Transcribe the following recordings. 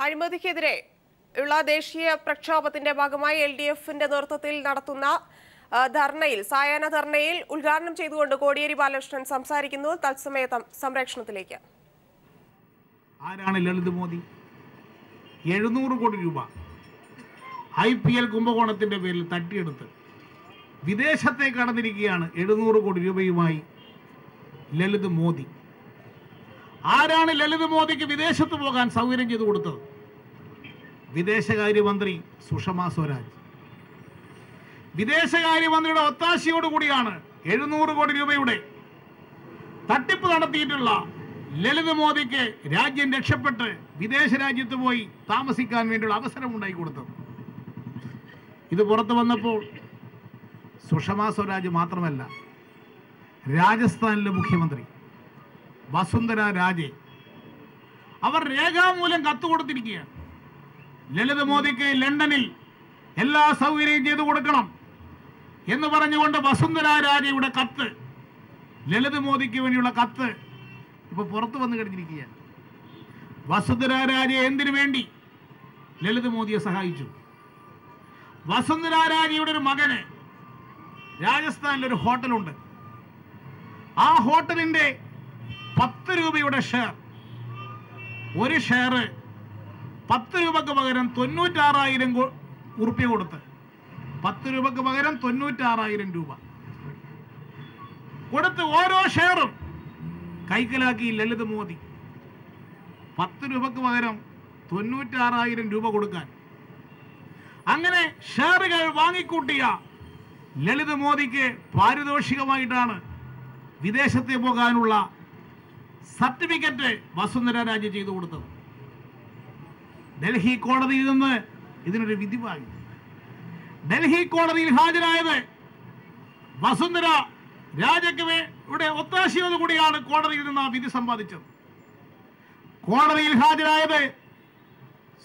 അഴിമതിക്കെതിരെ ഉള്ള ദേശീയ പ്രക്ഷോഭത്തിന്റെ ഭാഗമായി LDFന്റെ നേതൃത്വത്തിൽ നടത്തുന്ന സായാഹ്ന ധർണയിൽ ഉദ്ഘാടനം ചെയ്തുകൊണ്ട് കോടിയേരി ബാലകൃഷ്ണൻ സംസാരിക്കുന്നു. തത്സമയ സംപ്രേഷണത്തിലേക്ക്. ആരാണ് ലളിത് മോദി? 700 കോടി രൂപ IPL കുംഭകോണത്തിന്റെ പേരിൽ തട്ടിയെടുത്ത് വിദേശത്തേക്ക് കടന്നിരിക്കുകയാണ്. 700 കോടി രൂപയുമായി ലളിത് മോദി. ആരാണ് ലളിത് മോദിക്ക് വിദേശത്ത് പോകാൻ സൗകര്യം ചെയ്തു കൊടുത്തത്? വിദേശകാര്യമന്ത്രി സുഷമ സ്വരാജ്. വിദേശകാര്യമന്ത്രിയുടെ ഒത്താശയോടുകൂടിയാണ് 700 കോടി രൂപയുടെ തട്ടിപ്പ് നടത്തിയിട്ടുള്ള ലളിത് മോദിക്ക് രാജ്യം രക്ഷപ്പെട്ട് വിദേശ രാജ്യത്ത് പോയി താമസിക്കാൻ വേണ്ടിയുള്ള അവസരം ഉണ്ടായി കൊടുത്തത്. ഇത് പുറത്തു വന്നപ്പോൾ സുഷമ സ്വരാജ് മാത്രമല്ല, രാജസ്ഥാനിലെ മുഖ്യമന്ത്രി വസുന്ധര രാജെ അവർ രേഖാമൂലം കത്ത് കൊടുത്തിരിക്കുകയാണ്. ലളിത് മോദിക്ക് ലണ്ടനിൽ എല്ലാ സൗകര്യവും ചെയ്തു കൊടുക്കണം എന്ന് പറഞ്ഞുകൊണ്ട് വസുന്ധര രാജയുടെ കത്ത്, ലളിത് മോദിക്ക് വേണ്ടിയുള്ള കത്ത് ഇപ്പൊ പുറത്തു വന്നു കഴിഞ്ഞിരിക്കുകയാണ്. വസുന്ധര രാജെ എന്തിനു വേണ്ടി ലളിത് മോദിയെ സഹായിച്ചു? വസുന്ധര രാജയുടെ ഒരു മകന് രാജസ്ഥാനിലൊരു ഹോട്ടലുണ്ട്. ആ ഹോട്ടലിന്റെ 10 രൂപയുടെ ഷെയർ, ഒരു ഷെയർ 10 രൂപക്ക് പകരം 96,000 ഉറുപ്പ്യ കൊടുത്ത് 10 രൂപക്ക് പകരം 96,000 രൂപ കൊടുത്ത് ഓരോ ഷെയറും കൈക്കലാക്കി ലളിത് മോദി. 10 രൂപക്ക് പകരം 96,000 രൂപ കൊടുക്കാൻ അങ്ങനെ ഷെയറുകൾ വാങ്ങിക്കൂട്ടിയ ലളിത് മോദിക്ക് പാരിതോഷികമായിട്ടാണ് വിദേശത്തെ പോകാനുള്ള സർട്ടിഫിക്കറ്റ് വസുന്ധര രാജെ ചെയ്തു കൊടുത്തത്. ഡൽഹി കോടതിയിൽ നിന്ന് ഇതിനൊരു വിധി വാങ്ങി. ഡൽഹി കോടതിയിൽ ഹാജരായത് വസുന്ധര രാജയ്ക്ക് ഇവിടെ ഒത്താശയോടുകൂടിയാണ് കോടതിയിൽ നിന്ന് ആ വിധി സമ്പാദിച്ചത്. കോടതിയിൽ ഹാജരായത്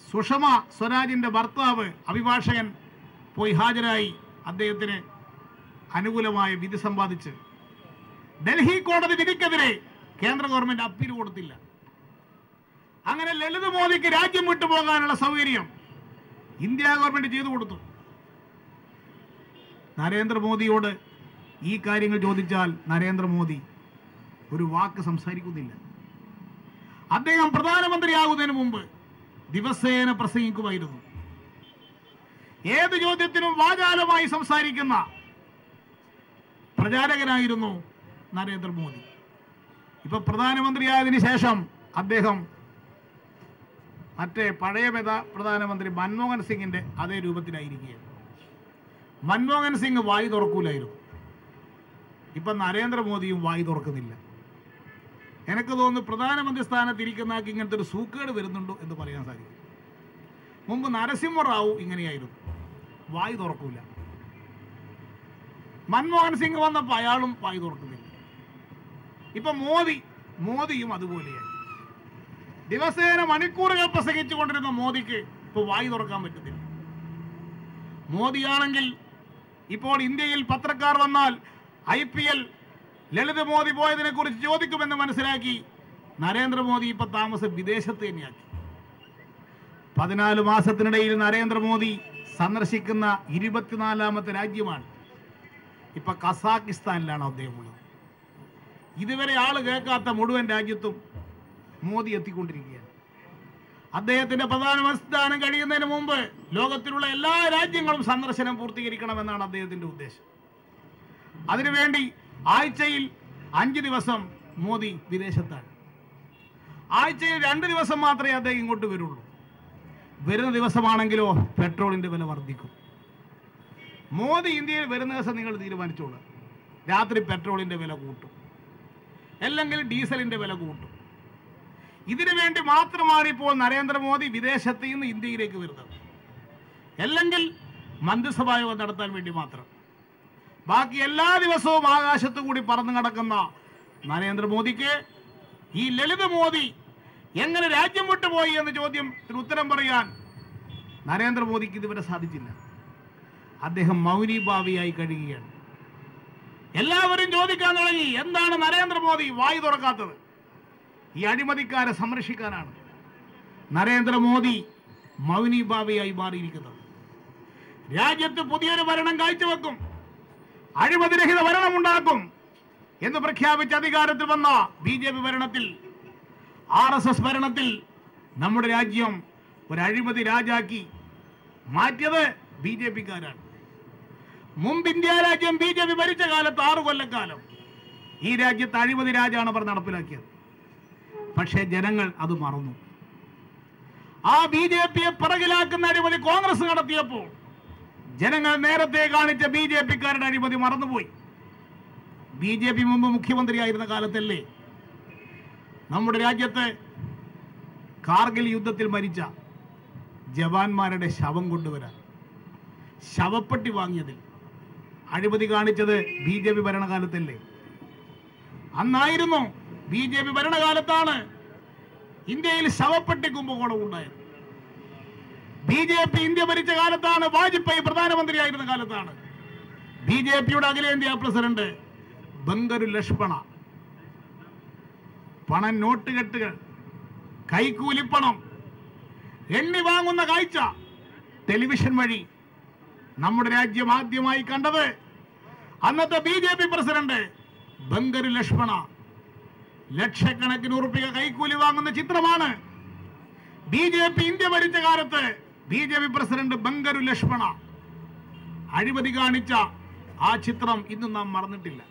സുഷമ സ്വരാജിന്റെ ഭർത്താവ്, അഭിഭാഷകൻ പോയി ഹാജരായി അദ്ദേഹത്തിന് അനുകൂലമായ വിധി സമ്പാദിച്ച് ഡൽഹി കോടതി വിധിക്കെതിരെ കേന്ദ്ര ഗവൺമെന്റ് അപ്പീൽ കൊടുത്തില്ല. അങ്ങനെ ലളിത് മോദിക്ക് രാജ്യം വിട്ടുപോകാനുള്ള സൗകര്യം ഇന്ത്യ ഗവൺമെന്റ് ചെയ്തു കൊടുത്തു. നരേന്ദ്രമോദിയോട് ഈ കാര്യങ്ങൾ ചോദിച്ചാൽ നരേന്ദ്രമോദി ഒരു വാക്ക് സംസാരിക്കുന്നില്ല. അദ്ദേഹം പ്രധാനമന്ത്രിയാകുന്നതിന് മുമ്പ് ദിവസേന പ്രസംഗിക്കുമായിരുന്നു. ഏത് ചോദ്യത്തിനും വാചാലമായി സംസാരിക്കുന്ന പ്രചാരകനായിരുന്നു നരേന്ദ്രമോദി. ഇപ്പൊ പ്രധാനമന്ത്രിയായതിനു ശേഷം അദ്ദേഹം പഴയ പ്രധാനമന്ത്രി മൻമോഹൻ സിംഗിന്റെ അതേ രൂപത്തിലായിരിക്കുകയാണ്. മൻമോഹൻ സിംഗ് വായി തുറക്കൂലായിരുന്നു. ഇപ്പൊ നരേന്ദ്രമോദിയും വായി തുറക്കുന്നില്ല. എനിക്ക് തോന്നുന്നു പ്രധാനമന്ത്രി സ്ഥാനത്ത് ഇരിക്കുന്ന ആൾക്ക് ഇങ്ങനത്തെ ഒരു സൂക്കേട് വരുന്നുണ്ടോ എന്ന് പറയാൻ സാധിക്കും. മുമ്പ് നരസിംഹറാവു ഇങ്ങനെയായിരുന്നു, വായി തുറക്കൂല. മൻമോഹൻ സിംഗ് വന്നപ്പോൾ അയാളും വായി തുറക്കുന്നില്ല. ഇപ്പൊ മോദിയും അതുപോലെയായി. ദിവസേന മണിക്കൂറുകൾ പ്രസംഗിച്ചു കൊണ്ടിരുന്ന മോദിക്ക് ഇപ്പൊ വായി തുറക്കാൻ പറ്റുന്നില്ല. മോദിയാണെങ്കിൽ ഇപ്പോൾ ഇന്ത്യയിൽ പത്രക്കാർ വന്നാൽ IPL ലളിത് മോദി പോയതിനെ കുറിച്ച് ചോദിക്കുമെന്ന് മനസ്സിലാക്കി നരേന്ദ്രമോദി ഇപ്പൊ താമസം വിദേശത്ത് തന്നെയാക്കി. 14 മാസത്തിനിടയിൽ നരേന്ദ്രമോദി സന്ദർശിക്കുന്ന 24ാമത്തെ രാജ്യമാണ്. ഇപ്പൊ കസാക്കിസ്ഥാനിലാണ് അദ്ദേഹം ഉള്ളത്. ഇതുവരെ ആള് കേൾക്കാത്ത മുഴുവൻ രാജ്യത്തും മോദി എത്തിക്കൊണ്ടിരിക്കുകയാണ്. അദ്ദേഹത്തിന്റെ പ്രധാനമന്ത്രി സ്ഥാനം കഴിയുന്നതിന് മുമ്പ് ലോകത്തിലുള്ള എല്ലാ രാജ്യങ്ങളും സന്ദർശനം പൂർത്തീകരിക്കണമെന്നാണ് അദ്ദേഹത്തിന്റെ ഉദ്ദേശം. അതിനുവേണ്ടി ആഴ്ചയിൽ 5 ദിവസം മോദി വിദേശത്താണ്. ആഴ്ചയിൽ 2 ദിവസം മാത്രമേ അദ്ദേഹം ഇങ്ങോട്ട് വരുള്ളൂ. വരുന്ന ദിവസമാണെങ്കിലോ പെട്രോളിന്റെ വില വർദ്ധിക്കും. മോദി ഇന്ത്യയിൽ വരുന്ന ദിവസം നിങ്ങൾ തീരുമാനിച്ചോളൂ, രാത്രി പെട്രോളിന്റെ വില കൂട്ടും, അല്ലെങ്കിൽ ഡീസലിന്റെ വില കൂട്ടും. ഇതിനു വേണ്ടി മാത്രമാണ് ഇപ്പോൾ നരേന്ദ്രമോദി വിദേശത്ത് നിന്ന് ഇന്ത്യയിലേക്ക് വരുന്നത്. അല്ലെങ്കിൽ മന്ത്രിസഭാ യോഗം നടത്താൻ വേണ്ടി മാത്രം. ബാക്കി എല്ലാ ദിവസവും ആകാശത്തു കൂടി പറന്നു കിടക്കുന്ന നരേന്ദ്രമോദിക്ക് ഈ ലളിത് മോദി എങ്ങനെ രാജ്യം വിട്ടുപോയി എന്ന ചോദ്യത്തിന് ഉത്തരം പറയാൻ നരേന്ദ്രമോദിക്ക് ഇതുവരെ സാധിച്ചില്ല. അദ്ദേഹം മൗനീഭാവിയായി കഴിയുകയാണ്. എല്ലാവരും ചോദിക്കാൻ തുടങ്ങി, എന്താണ് നരേന്ദ്രമോദി വായി തുറക്കാത്തത്? ഈ അഴിമതിക്കാരെ സംരക്ഷിക്കാനാണ്. നരേന്ദ്രമോദി മൗനി ബാബയായി മാറിയിരിക്കുന്നത്. രാജ്യത്ത് പുതിയൊരു ഭരണം കാഴ്ചവെക്കും, അഴിമതിരഹിത ഭരണമുണ്ടാക്കും എന്ന് പ്രഖ്യാപിച്ച് അധികാരത്തിൽ വന്ന BJP ഭരണത്തിൽ, RSS ഭരണത്തിൽ നമ്മുടെ രാജ്യം ഒരു അഴിമതി രാജാക്കി മാറ്റിയത് BJP-ക്കാരാണ്. മുമ്പ് ഇന്ത്യ രാജ്യം BJP ഭരിച്ച കാലത്ത് 6 കൊല്ലക്കാലം ഈ രാജ്യത്ത് അഴിമതി രാജാണ് അവർ നടപ്പിലാക്കിയത്. പക്ഷേ ജനങ്ങൾ അത് മറന്നു. ആ BJP-യെ പിറകിലാക്കുന്ന അഴിമതി കോൺഗ്രസ് നടത്തിയപ്പോൾ ജനങ്ങൾ നേരത്തെ കാണിച്ച BJP-ക്കാരുടെ അഴിമതി മറന്നുപോയി. BJP മുമ്പ് മുഖ്യമന്ത്രിയായിരുന്ന കാലത്തല്ലേ നമ്മുടെ രാജ്യത്ത് കാർഗിൽ യുദ്ധത്തിൽ മരിച്ച ജവാന്മാരുടെ ശവം കൊണ്ടുവരാൻ ശവപ്പെട്ടി വാങ്ങിയതിൽ അഴിമതി കാണിച്ചത് BJP ഭരണകാലത്തല്ലേ? അന്നായിരുന്നു BJP ഭരണകാലത്താണ് ഇന്ത്യയിൽ ശവപ്പെട്ടി കുംഭകോണം ഉണ്ടായത്. BJP ഇന്ത്യ ഭരിച്ച കാലത്താണ്, വാജ്പേയി പ്രധാനമന്ത്രിയായിരുന്ന കാലത്താണ് BJP-യുടെ അഖിലേന്ത്യാ പ്രസിഡന്റ് ബംഗരു ലക്ഷ്മണ പണം, നോട്ടുകെട്ടുകൾ, കൈക്കൂലിപ്പണം എണ്ണി വാങ്ങുന്ന കാഴ്ച ടെലിവിഷൻ വഴി നമ്മുടെ രാജ്യം ആദ്യമായി കണ്ടത് അന്നത്തെ BJP പ്രസിഡന്റ് ബംഗരു ലക്ഷ്മണ ലക്ഷക്കണക്കിന് ഉറുപ്പിക കൈക്കൂലി വാങ്ങുന്ന ചിത്രമാണ്. BJP ഇന്ത്യ ഭരിച്ച കാലത്ത് BJP പ്രസിഡന്റ് ബംഗരു ലക്ഷ്മണ അഴിമതി കാണിച്ച ആ ചിത്രം ഇന്നും നാം മറന്നിട്ടില്ല.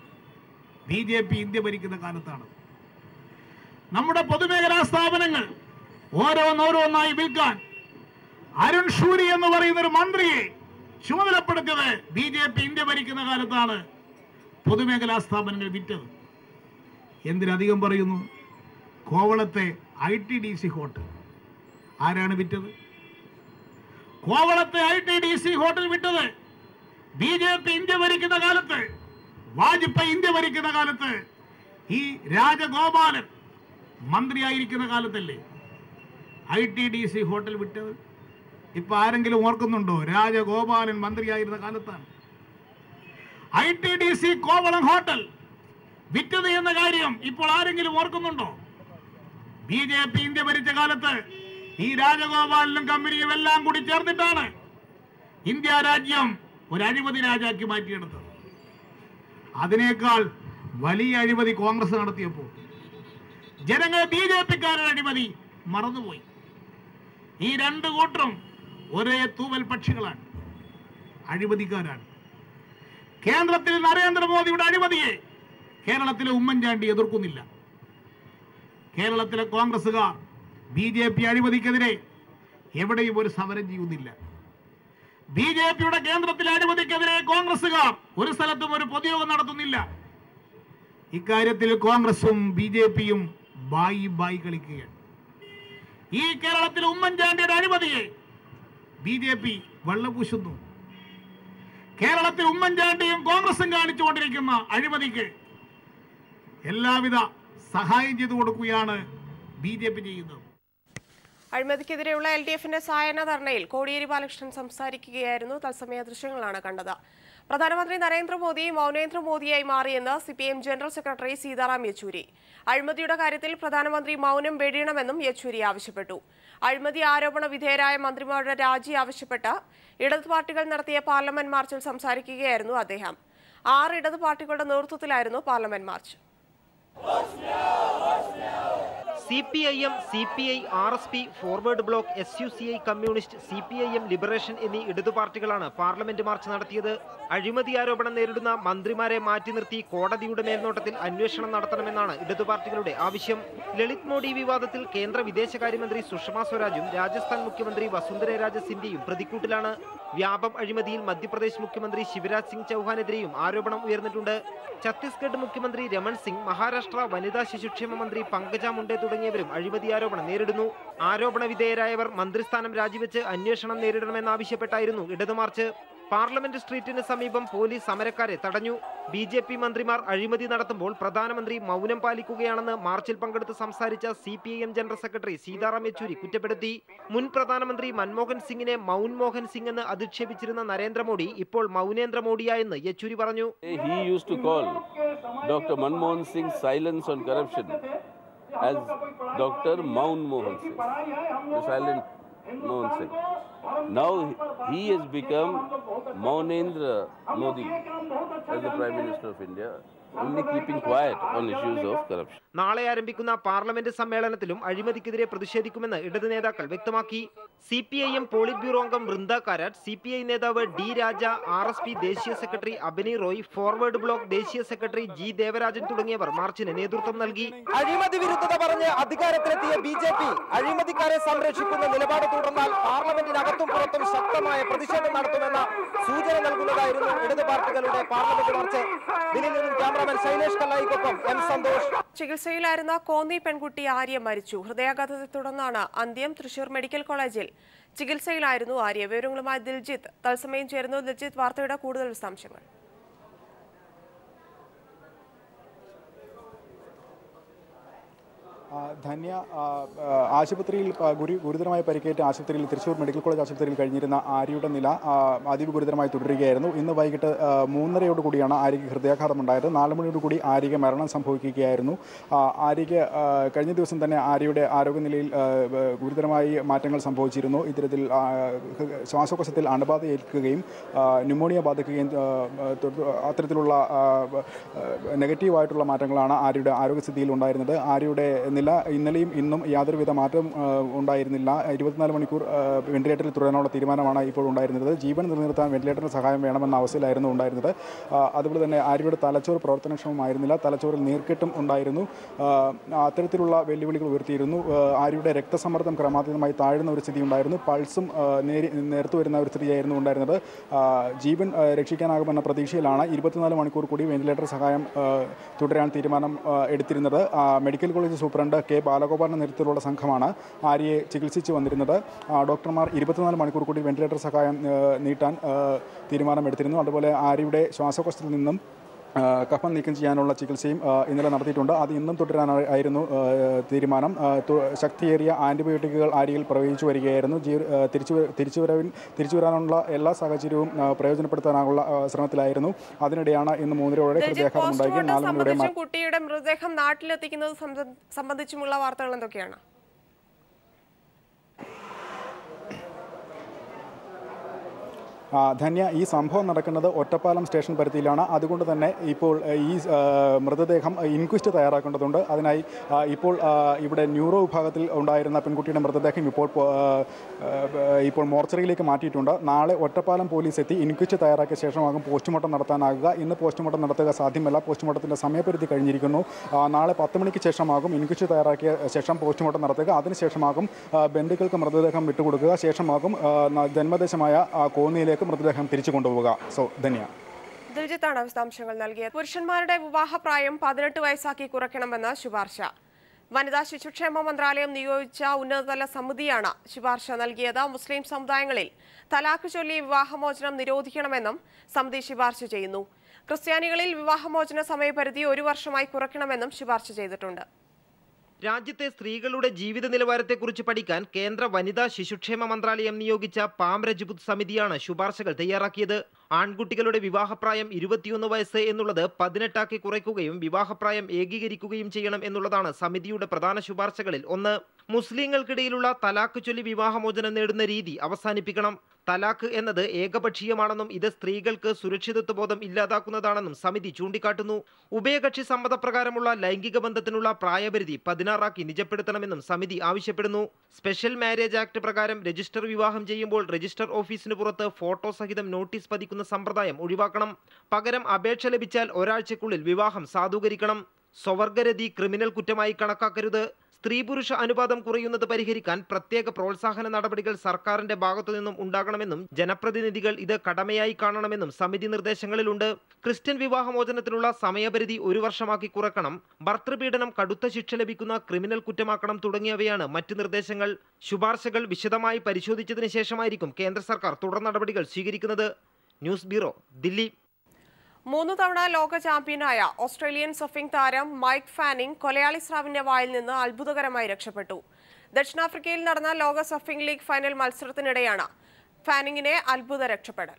BJP ഇന്ത്യ ഭരിക്കുന്ന കാലത്താണ്. നമ്മുടെ പൊതുമേഖലാ സ്ഥാപനങ്ങൾ ഓരോന്നോരോന്നായി വിൽക്കാൻ അരുൺ ഷൂരി എന്ന് പറയുന്ന ഒരു മന്ത്രിയെ ചുമതലപ്പെടുത്തിയത് BJP ഇന്ത്യ ഭരിക്കുന്ന കാലത്താണ്. പൊതുമേഖലാ സ്ഥാപനങ്ങൾ വിറ്റത് എന്തിനധികം പറയുന്നു, കോവളത്തെ ITDC ഹോട്ടൽ ആരാണ് വിറ്റത്? കോവളത്തെ ITDC ഹോട്ടൽ വിറ്റത് BJP ഇന്ത്യ ഭരിക്കുന്ന കാലത്ത്, വാജ്പേയി ഇന്ത്യ ഭരിക്കുന്ന കാലത്ത്, ഈ രാജഗോപാലൻ മന്ത്രിയായിരിക്കുന്ന കാലത്തല്ലേ ITDC ഹോട്ടൽ വിറ്റത്? ഇപ്പൊ ആരെങ്കിലും ഓർക്കുന്നുണ്ടോ? രാജഗോപാലൻ മന്ത്രിയായിരുന്ന കാലത്താണ് ITDC കോവളം ഹോട്ടൽ വിറ്റത് എന്ന കാര്യം ഇപ്പോൾ ആരെങ്കിലും ഓർക്കുന്നുണ്ടോ? BJP ഇന്ത്യ ഭരിച്ച കാലത്ത് ഈ രാജഗോപാലനും കമ്പനിയും എല്ലാം കൂടി ചേർന്നിട്ടാണ് ഇന്ത്യ രാജ്യം ഒരു അഴിമതി രാജാക്കി മാറ്റിയെടുത്തത്. അതിനേക്കാൾ വലിയ അഴിമതി കോൺഗ്രസ് നടത്തിയപ്പോൾ ജനങ്ങൾ BJP-ക്കാരുടെ അഴിമതി മറന്നുപോയി. ഈ രണ്ട് കൂട്ടരും ഒരേ തൂവൽ പക്ഷികളാണ്, അഴിമതിക്കാരാണ്. കേന്ദ്രത്തിൽ നരേന്ദ്രമോദിയുടെ അഴിമതിയെ കേരളത്തിലെ ഉമ്മൻചാണ്ടി എതിർക്കുന്നില്ല. കേരളത്തിലെ കോൺഗ്രസുകാർ BJP അഴിമതിക്കെതിരെ എവിടെയും ഒരു സമരം ചെയ്യുന്നില്ല. BJP-യുടെ കേന്ദ്രത്തിലെ അഴിമതിക്കെതിരെ കോൺഗ്രസുകാർ ഒരു സ്ഥലത്തും ഒരു പൊതുയോഗം നടത്തുന്നില്ല. ഇക്കാര്യത്തിൽ കോൺഗ്രസും BJP-യും ബായി കളിക്കുകയാണ്. ഈ കേരളത്തിൽ ഉമ്മൻചാണ്ടിയുടെ അഴിമതിയെ BJP വെള്ളപൂശുന്നു. കേരളത്തിൽ ഉമ്മൻചാണ്ടിയും കോൺഗ്രസും കാണിച്ചുകൊണ്ടിരിക്കുന്ന അഴിമതിക്ക് എല്ലാവിധ സഹായം ചെയ്തു കൊടുക്കുകയാണ് BJP ചെയ്യുന്നത്. അഴിമതിക്കെതിരെയുള്ള LDF-ന്റെ സായാഹ്ന ധർണയിൽ കോടിയേരി ബാലകൃഷ്ണൻ സംസാരിക്കുകയായിരുന്നു. തത്സമയ ദൃശ്യങ്ങളാണ് കണ്ടത്. പ്രധാനമന്ത്രി നരേന്ദ്രമോദി മൗനേന്ദ്രമോദിയായി മാറിയെന്ന് CPM general secretary Sitaram Yechury. അഴിമതിയുടെ കാര്യത്തിൽ പ്രധാനമന്ത്രി മൗനം വെടിയണമെന്നും യെച്ചൂരി ആവശ്യപ്പെട്ടു. അഴിമതി ആരോപണ വിധേയരായ മന്ത്രിമാരുടെ രാജി ആവശ്യപ്പെട്ട് ഇടത് പാർട്ടികൾ നടത്തിയ പാർലമെന്റ് മാർച്ചിൽ സംസാരിക്കുകയായിരുന്നു അദ്ദേഹം. 6 ഇടത് പാർട്ടികളുടെ നേതൃത്വത്തിലായിരുന്നു parliament March. CPIM, CPI, RSP, forward block, SUCI communist, CPIM liberation എന്നീ ഇടതു പാർട്ടികളാണ് പാർലമെന്റ് മാർച്ച് നടത്തിയത്. അഴിമതി ആരോപണം നേരിടുന്ന മന്ത്രിമാരെ മാറ്റി നിർത്തി കോടതിയുടെ മേൽനോട്ടത്തിൽ അന്വേഷണം നടത്തണമെന്നാണ് ഇടതു പാർട്ടികളുടെ ആവശ്യം. ലളിത് മോഡി വിവാദത്തിൽ കേന്ദ്ര വിദേശകാര്യമന്ത്രി സുഷമ സ്വരാജും രാജസ്ഥാൻ മുഖ്യമന്ത്രി വസുന്ധര രാജ സിന്ധ്യയും പ്രതിക്കൂട്ടിലാണ്. വ്യാപം അഴിമതിയിൽ മധ്യപ്രദേശ് മുഖ്യമന്ത്രി ശിവരാജ് സിംഗ് ചൌഹാനെതിരെയും ആരോപണം ഉയർന്നിട്ടുണ്ട്. ഛത്തീസ്ഗഡ് മുഖ്യമന്ത്രി രമൺ സിംഗ്, മഹാരാഷ്ട്ര വനിതാ ശിശുക്ഷേമ മന്ത്രി പങ്കജ മുണ്ടെ തുടങ്ങിയവരും അഴിമതി ആരോപണം നേരിടുന്നു. ആരോപണ വിധേയരായവർ മന്ത്രിസ്ഥാനം രാജിവെച്ച് അന്വേഷണം നേരിടണമെന്നാവശ്യപ്പെട്ടായിരുന്നു ഇടതു മാർച്ച്. പാർലമെന്റ് സ്ട്രീറ്റിന് സമീപം പോലീസ് സമരക്കാരെ തടഞ്ഞു. BJP മന്ത്രിമാർ അഴിമതി നടത്തുമ്പോൾ പ്രധാനമന്ത്രി മൗനം പാലിക്കുകയാണെന്ന് മാർച്ചിൽ പങ്കെടുത്ത് സംസാരിച്ച CPIM general secretary Sitaram Yechury കുറ്റപ്പെടുത്തി. മുൻ പ്രധാനമന്ത്രി മൻമോഹൻ സിംഗിനെ മൗൻമോഹൻ സിംഗ് എന്ന് അധിക്ഷേപിച്ചിരുന്ന നരേന്ദ്രമോദി ഇപ്പോൾ മൗനേന്ദ്ര മോഡിയായെന്ന് യെച്ചൂരി പറഞ്ഞു. He used to call Dr. Manmohan Singh's silence on corruption as Dr. Manmohan Singh, the silent Manmohan Singh. Now he has become Maunendra Modi as the Prime Minister of India, only keeping quiet on issues of corruption. നാളെ ആരംഭിക്കുന്ന parliament സമ്മേളനത്തിലും അഴിമതിക്കെതിരെ പ്രതിഷേധിക്കുമെന്ന് ഇടത് നേതാക്കൾ വ്യക്തമാക്കി. CPIM polit bureau അംഗം Vrinda Karat, CPI നേതാവ് D രാജ, RSP ദേശീയ secretary Abani Roy, forward block ദേശീയ സെക്രട്ടറി G ദേവരാജൻ തുടങ്ങിയവർ മാർച്ചിന് നേതൃത്വം നൽകി. അഴിമതി വിരുദ്ധത പറഞ്ഞ് അധികാരത്തിലെത്തിയ BJP അഴിമതിക്കാരെ സംരക്ഷിക്കുന്ന നിലപാട് തുടർന്നാൽ പാർലമെന്റിനകത്തും പുറത്തും ശക്തമായ പ്രതിഷേധം നടത്തുമെന്ന സൂചന നൽകുന്നതായിരുന്നു ഇടത് പാർട്ടികളുടെ പാർലമെന്റ് മാർച്ച്. ദില്ലിയിൽ നിന്നും ക്യാമറാമാൻ ശൈലേഷ് കല്ലായിക്കൊപ്പം M സന്തോഷ്. ചികിത്സയിലായിരുന്ന കോന്നി പെൺകുട്ടി ആര്യ മരിച്ചു. ഹൃദയാഘാതത്തെ തുടർന്നാണ് അന്ത്യം. തൃശൂർ മെഡിക്കൽ കോളേജിൽ ചികിത്സയിലായിരുന്നു ആര്യ. വിവരങ്ങളുമായി ദിൽജിത്ത് തത്സമയം ചേരുന്നു. ദിൽജിത്ത്, വാർത്തയുടെ കൂടുതൽ വിശദാംശങ്ങൾ. ധന്യ, ആശുപത്രിയിൽ ഗുരുതരമായി പരിക്കേറ്റ ആശുപത്രിയിൽ തൃശൂർ മെഡിക്കൽ കോളേജ് ആശുപത്രിയിൽ കഴിഞ്ഞിരുന്ന ആര്യയുടെ നില അതീവ ഗുരുതരമായി തുടരുകയായിരുന്നു. ഇന്ന് വൈകിട്ട് 3:30 കൂടിയാണ് ആര്യയ്ക്ക് ഹൃദയാഘാതമുണ്ടായത്. 4 മണിയോടുകൂടി ആര്യയ്ക്ക് മരണം സംഭവിക്കുകയായിരുന്നു. ആര്യയ്ക്ക് കഴിഞ്ഞ ദിവസം തന്നെ ആര്യയുടെ ആരോഗ്യനിലയിൽ ഗുരുതരമായി മാറ്റങ്ങൾ സംഭവിച്ചിരുന്നു. ഇത്തരത്തിൽ ശ്വാസകോശത്തിൽ അണുബാധ ഏൽക്കുകയും ന്യൂമോണിയ ബാധിക്കുകയും അത്തരത്തിലുള്ള നെഗറ്റീവായിട്ടുള്ള മാറ്റങ്ങളാണ് ആര്യയുടെ ആരോഗ്യസ്ഥിതിയിൽ ഉണ്ടായിരുന്നത്. ആര്യയുടെ നില ഇന്നലെയും ഇന്നും യാതൊരുവിധ മാറ്റം ഉണ്ടായിരുന്നില്ല. 24 മണിക്കൂർ വെന്റിലേറ്ററിൽ തുടരാനുള്ള തീരുമാനമാണ് ഇപ്പോൾ ഉണ്ടായിരുന്നത്. ജീവൻ നിലനിർത്താൻ വെന്റിലേറ്ററിന് സഹായം വേണമെന്ന അവസ്ഥയിലായിരുന്നു ഉണ്ടായിരുന്നത്. അതുപോലെ തന്നെ ആര്യയുടെ തലച്ചോറ് പ്രവർത്തനക്ഷമമായിരുന്നില്ല. തലച്ചോറിൽ നീർക്കെട്ടും ഉണ്ടായിരുന്നു. അത്തരത്തിലുള്ള വെല്ലുവിളികൾ ഉയർത്തിയിരുന്നു. ആര്യയുടെ രക്തസമ്മർദ്ദം ക്രമാതീതമായി താഴുന്ന ഒരു സ്ഥിതി ഉണ്ടായിരുന്നു. പൾസും നേർത്തു വരുന്ന ഒരു സ്ഥിതിയായിരുന്നു ഉണ്ടായിരുന്നത്. ജീവൻ രക്ഷിക്കാനാകുമെന്ന പ്രതീക്ഷയിലാണ് 24 മണിക്കൂർ കൂടി വെന്റിലേറ്റർ സഹായം തുടരാൻ തീരുമാനം എടുത്തിരുന്നത്. Medical college superintendent K. ബാലഗോപാലിന്റെ നേതൃത്വത്തിലുള്ള സംഘമാണ് ആര്യയെ ചികിത്സിച്ച് വന്നിരുന്നത്. ഡോക്ടർമാർ 24 മണിക്കൂർ കൂടി വെന്റിലേറ്റർ സഹായം നീട്ടാൻ തീരുമാനമെടുത്തിരുന്നു. അതുപോലെ ആര്യയുടെ ശ്വാസകോശത്തിൽ നിന്നും കഫം നീക്കം ചെയ്യാനുള്ള ചികിത്സയും ഇന്നലെ നടത്തിയിട്ടുണ്ട്. അത് ഇന്നും തുടരാനായിരുന്നു തീരുമാനം. ശക്തിയേറിയ ആൻറ്റിബയോട്ടിക്കുകൾ ആര്യയിൽ പ്രയോഗിച്ചു വരികയായിരുന്നു. തിരിച്ചു വരാനുള്ള എല്ലാ സാഹചര്യവും പ്രയോജനപ്പെടുത്താനുള്ള ശ്രമത്തിലായിരുന്നു. അതിനിടെയാണ് ഇന്ന് 3:30 ഹൃദയാഘാതം ഉണ്ടായി. 4 മണിയോടെ കുട്ടിയുടെ മൃതദേഹം നാട്ടിലെത്തിക്കുന്നത് സംബന്ധിച്ചുമുള്ള വാർത്തകൾ എന്തൊക്കെയാണ്? ധന്യ, ഈ സംഭവം നടക്കുന്നത് ഒറ്റപ്പാലം സ്റ്റേഷൻ പരിധിയിലാണ്. അതുകൊണ്ട് തന്നെ ഇപ്പോൾ ഈ മൃതദേഹം ഇൻക്വസ്റ്റ് തയ്യാറാക്കേണ്ടതുണ്ട്. അതിനായി ഇപ്പോൾ ഇവിടെ ന്യൂറോ വിഭാഗത്തിൽ ഉണ്ടായിരുന്ന പെൺകുട്ടിയുടെ മൃതദേഹം ഇപ്പോൾ മോർച്ചറിയിലേക്ക് മാറ്റിയിട്ടുണ്ട്. നാളെ ഒറ്റപ്പാലം പോലീസ് എത്തി ഇൻക്വസ്റ്റ് തയ്യാറാക്കിയ ശേഷമാകും പോസ്റ്റ്മോർട്ടം നടത്താനാകുക. ഇന്ന് പോസ്റ്റ്മോർട്ടം നടത്തുക സാധ്യമല്ല. പോസ്റ്റ്മോർട്ടത്തിൻ്റെ സമയപരിധി കഴിഞ്ഞിരിക്കുന്നു. നാളെ 10 മണിക്ക് ശേഷമാകും ഇൻക്വസ്റ്റ് തയ്യാറാക്കിയ ശേഷം പോസ്റ്റ്മോർട്ടം നടത്തുക. അതിനുശേഷമാകും ബന്ധുക്കൾക്ക് മൃതദേഹം വിട്ടുകൊടുക്കുക. ശേഷമാകും ജന്മദേശമായ കോന്നിയിലേക്ക് മൃതദേഹം തിരിച്ചു കൊണ്ടുപോവുക. ധന്യ. ദിൽജിത്താണ് വിശദാംശങ്ങൾ നൽകിയത്. പുരുഷന്മാരുടെ വിവാഹപ്രായം 18 വയസ്സാക്കി കുറയ്ക്കണമെന്ന് ശുപാർശ. വനിതാ ശിശുക്ഷേമ മന്ത്രാലയം നിയോഗിച്ച ഉന്നതതല സമിതിയാണ് ശുപാർശ നൽകിയത്. മുസ്ലിം സമുദായങ്ങളിൽ തലാഖ് ചൊല്ലി വിവാഹമോചനം നിരോധിക്കണമെന്നും സമിതി ശുപാർശ ചെയ്യുന്നു. ക്രിസ്ത്യാനികളിൽ വിവാഹമോചന സമയപരിധി 1 വർഷമായി കുറയ്ക്കണമെന്നും ശുപാർശ ചെയ്തിട്ടുണ്ട്. രാജ്യത്തെ സ്ത്രീകളുടെ ജീവിത നിലവാരത്തെക്കുറിച്ച് പഠിക്കാൻ കേന്ദ്ര വനിതാ ശിശുക്ഷേമ മന്ത്രാലയം നിയോഗിച്ച പാം രജ്പുത് സമിതിയാണ് ശുപാർശകൾ തയ്യാറാക്കിയത്. ആൺകുട്ടികളുടെ വിവാഹപ്രായം 21 വയസ്സ് എന്നുള്ളത് 18 ആക്കി കുറയ്ക്കുകയും വിവാഹപ്രായം ഏകീകരിക്കുകയും ചെയ്യണം എന്നുള്ളതാണ് സമിതിയുടെ പ്രധാന ശുപാർശകളിൽ ഒന്ന്. മുസ്ലിങ്ങൾക്കിടയിലുള്ള തലാഖ് ചൊല്ലി വിവാഹമോചനം നേടുന്ന രീതി അവസാനിപ്പിക്കണം. തലാഖ് എന്നത് ഏകപക്ഷീയമാണെന്നും ഇത് സ്ത്രീകൾക്ക് സുരക്ഷിതത്വബോധം ഇല്ലാതാക്കുന്നതാണെന്നും സമിതി ചൂണ്ടിക്കാട്ടുന്നു. ഉഭയകക്ഷി സമ്മതപ്രകാരമുള്ള ലൈംഗിക ബന്ധത്തിനുള്ള പ്രായപരിധി 16 ആക്കി നിജപ്പെടുത്തണമെന്നും സമിതി ആവശ്യപ്പെടുന്നു. സ്പെഷ്യൽ മാരേജ് ആക്ട് പ്രകാരം രജിസ്റ്റർ വിവാഹം ചെയ്യുമ്പോൾ രജിസ്റ്റർ ഓഫീസിന് പുറത്ത് ഫോട്ടോ സഹിതം നോട്ടീസ് പതിക്കുന്ന സമ്പ്രദായം ഒഴിവാക്കണം. പകരം അപേക്ഷ ലഭിച്ചാൽ ഒരാഴ്ചക്കുള്ളിൽ വിവാഹം സാധൂകരിക്കണം. സ്വവർഗരതി ക്രിമിനൽ കുറ്റമായി കണക്കാക്കരുത്. സ്ത്രീ പുരുഷ അനുപാതം കുറയുന്നത് പരിഹരിക്കാൻ പ്രത്യേക പ്രോത്സാഹന നടപടികൾ സർക്കാരിന്റെ ഭാഗത്തു നിന്നും ഉണ്ടാകണമെന്നും ജനപ്രതിനിധികൾ ഇത് കടമയായി കാണണമെന്നും സമിതി നിർദ്ദേശങ്ങളിലുണ്ട്. ക്രിസ്ത്യൻ വിവാഹമോചനത്തിനുള്ള സമയപരിധി 1 വർഷമാക്കി കുറക്കണം. ഭർതൃപീഡനം കടുത്ത ശിക്ഷ ലഭിക്കുന്ന ക്രിമിനൽ കുറ്റമാക്കണം തുടങ്ങിയവയാണ് മറ്റ് നിർദ്ദേശങ്ങൾ. ശുപാർശകൾ വിശദമായി പരിശോധിച്ചതിന് ശേഷമായിരിക്കും കേന്ദ്ര സർക്കാർ തുടർ നടപടികൾ സ്വീകരിക്കുന്നത്. News bureau, Delhi. 3 തവണ ലോക ചാമ്പ്യനായ ഓസ്ട്രേലിയൻ സർഫിംഗ് താരം മൈക്ക് ഫാനിംഗ് കൊലയാളി സ്രാവിന്റെ വായിൽ നിന്ന് അത്ഭുതകരമായി രക്ഷപ്പെട്ടു. ദക്ഷിണാഫ്രിക്കയിൽ നടന്ന ലോക സർഫിംഗ് ലീഗ് ഫൈനൽ മത്സരത്തിനിടെയാണ് ഫാനിങ്ങിനെ അത്ഭുത രക്ഷപ്പെടൽ.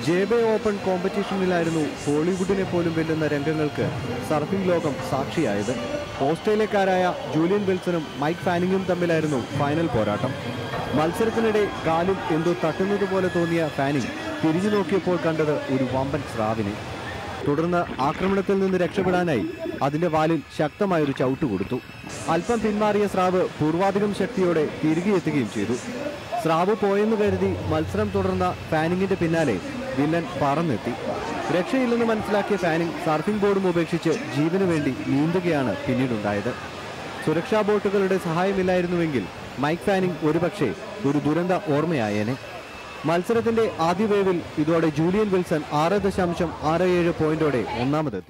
ജെബെ ഓപ്പൺ കോമ്പറ്റീഷനിലായിരുന്നു ഹോളിവുഡിനെ പോലും വെല്ലുന്ന രംഗങ്ങൾക്ക് സർഫിംഗ് ലോകം സാക്ഷിയായത്. ഓസ്ട്രേലിയക്കാരായ ജൂലിയൻ വിൽസണും മൈക്ക് ഫാനിങ്ങും തമ്മിലായിരുന്നു ഫൈനൽ പോരാട്ടം. മത്സരത്തിനിടെ കാലിൽ എന്തോ തട്ടുന്നത് പോലെ തോന്നിയ ഫാനിങ് തിരിഞ്ഞു നോക്കിയപ്പോൾ കണ്ടത് ഒരു വമ്പൻ സ്രാവിനെ. തുടർന്ന് ആക്രമണത്തിൽ നിന്ന് രക്ഷപ്പെടാനായി അതിന്റെ വാലിൽ ശക്തമായൊരു ചവിട്ട് കൊടുത്തു. അല്പം പിന്മാറിയ സ്രാവ് പൂർവാധികം ശക്തിയോടെ തിരികെ എത്തുകയും ചെയ്തു. സ്രാവ് പോയെന്ന് കരുതി മത്സരം തുടർന്ന ഫാനിങ്ങിന്റെ പിന്നാലെ വില്ലൻ പറന്നെത്തി. രക്ഷയില്ലെന്ന് മനസ്സിലാക്കിയ ഫാനിങ് സർഫിംഗ് ബോർഡും ഉപേക്ഷിച്ച് ജീവന് വേണ്ടി നീന്തുകയാണ് പിന്നീടുണ്ടായത്. സുരക്ഷാ ബോട്ടുകളുടെ സഹായമില്ലായിരുന്നുവെങ്കിൽ മൈക്ക് ഫാനിങ് ഒരുപക്ഷെ ഒരു ദുരന്ത ഓർമ്മയായേനെ. മത്സരത്തിന്റെ ആദ്യ വേവിൽ ഇതോടെ ജൂലിയൻ വിൽസൺ 6.67 പോയിന്റോടെ ഒന്നാമതെത്തി.